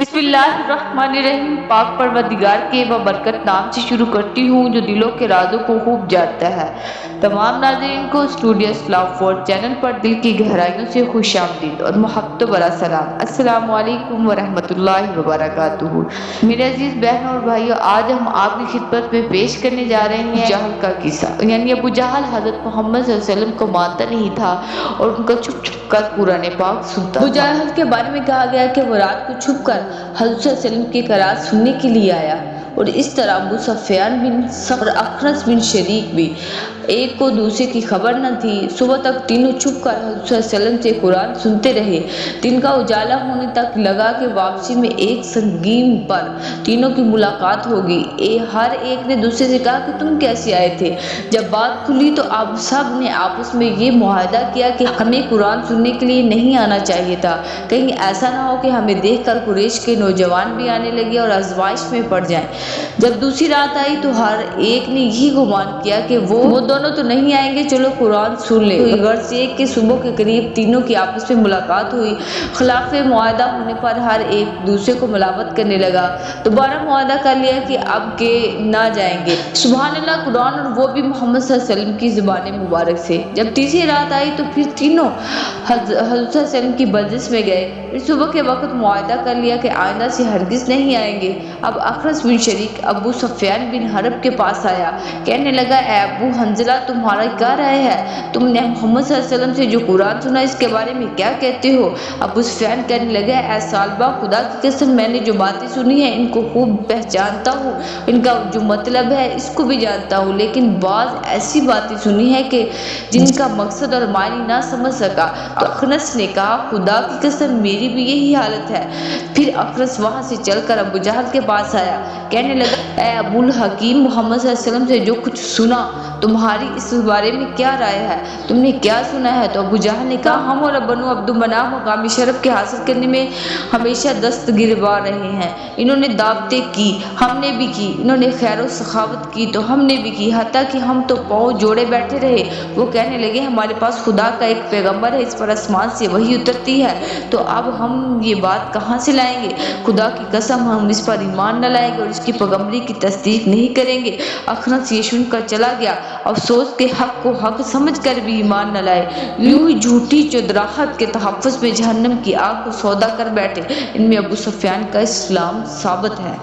بسم اللہ الرحمن الرحیم، پاک پروردگار کے بابرکت نام سے شروع کرتی ہوں جو دلوں کے رازوں کو خوب جانتا ہے۔ تمام ناظرین کو اسٹوڈیو اسلام فور چینل پر دل کی گہرائیوں سے خوش آمدید اور محبت بھرا سلام۔ السلام علیکم ورحمۃ اللہ وبرکاتہ۔ میرے عزیز بہنوں اور بھائیوں، آج ہم آپ کی خدمت میں پیش کرنے جا رہے ہیں جہل کا قصہ، یعنی ابو جہل حضرت محمد صلی اللہ علیہ وسلم کو مانتا نہیں تھا اور ان کا چھپ چھپ کر قرآن پاک سنتا تھا۔ ابو جہل کے بارے میں کہا گیا کہ وہ رات کو چھپ کر حضرت صلی اللہ علیہ وسلم کی قرات سننے کے لیے آیا، اور اس طرح ابو سفیان بن صخر اور اخنس بن شریک بھی، ایک کو دوسرے کی خبر نہ تھی۔ صبح تک تینوں چھپ کر حضرت صلی اللہ علیہ وسلم سے قرآن سنتے رہے۔ دن کا اجالا ہونے تک لگا کہ واپسی میں ایک سنگیم پر تینوں کی ملاقات ہوگی۔ ہر ایک نے دوسرے سے کہا کہ تم کیسے آئے تھے؟ جب بات کھلی تو اب سب نے آپس میں یہ معاہدہ کیا کہ ہمیں قرآن سننے کے لیے نہیں آنا چاہیے تھا، کہیں ایسا نہ ہو کہ ہمیں دیکھ کر قریش کے نوجوان بھی آنے لگے اور آزمائش میں پڑ جائیں۔ جب دوسری رات آئی تو ہر ایک نے یہی گمان کیا کہ وہ دونوں تو نہیں آئیں گے، چلو قرآن سن لیں۔ غرض یہ کہ صبح کے قریب تینوں کی آپس میں ملاقات ہوئی۔ خلاف معاہدہ ہونے پر ہر ایک دوسرے کو ملامت کرنے لگا۔ دوبارہ معاہدہ کر لیا کہ اب کے نہ جائیں گے۔ سبحان اللہ، قرآن اور وہ بھی محمد صلی اللہ علیہ وسلم کی زبان مبارک سے۔ جب تیسری رات آئی تو پھر تینوں حضرت صلی اللہ علیہ وسلم کی مجلس میں گئے۔ پھر صبح کے وقت معاہدہ کر لیا کہ آئندہ سے ہرگز نہیں آئیں گے۔ اب اخنس بن شریک ابو سفیان بن حرب کے پاس آیا، کہنے لگا اے ابو حنظلہ، تمہارا کیا رائے ہے؟ تم نے محمد صلی اللہ علیہ وسلم سے جو قرآن سنا اس کے بارے میں کیا کہتے ہو؟ ابو سفیان کہنے لگا اے سالبہ، خدا کی قسم میں نے جو باتیں سنی ہیں ان کو خوب پہچانتا ہوں، ان کا جو مطلب ہے اس کو بھی جانتا ہوں، لیکن بعض ایسی باتیں سنی ہیں کہ جن کا مقصد اور معنی نہ سمجھ سکا۔ تو اخنس نے کہا خدا کی قسم میری بھی یہی حالت ہے۔ پھر اخنس وہاں سے چل کر ابو جہل کے پاس آیا، کہنے لگا اے ابو الحکیم، محمد صلی اللہ علیہ وسلم سے جو کچھ سنا تمہاری اس بارے میں کیا رائے ہے؟ تم نے کیا سنا ہے؟ تو ابو جہل نے کہا ہم اور بنو عبد مناف مقامی شرف کے حاصل کرنے میں ہمیشہ دست گربا رہے ہیں۔ انہوں نے دعوتیں کی، ہم نے بھی کی، انہوں نے خیر و سخاوت کی تو ہم نے بھی کی، حتیٰ کہ ہم تو پاؤں جوڑے بیٹھے رہے۔ وہ کہنے لگے ہمارے پاس خدا کا ایک پیغمبر ہے، اس پر آسمان سے وحی اترتی ہے، تو اب ہم یہ بات کہاں سے لائیں گے؟ خدا کی قسم ہم اس پر ایمان نہ لائیں گے اور اس کی پیغمبری کی تصدیق نہیں کریں گے۔ اخنس یہ سن کر چلا گیا، افسوس کہ حق کو حق سمجھ کر بھی ایمان نہ لائے، یوں ہی جھوٹی چودراہٹ کے تحفظ میں جہنم کی آگ کو سودا کر بیٹھے۔ ان میں ابو سفیان کا اسلام ثابت ہے۔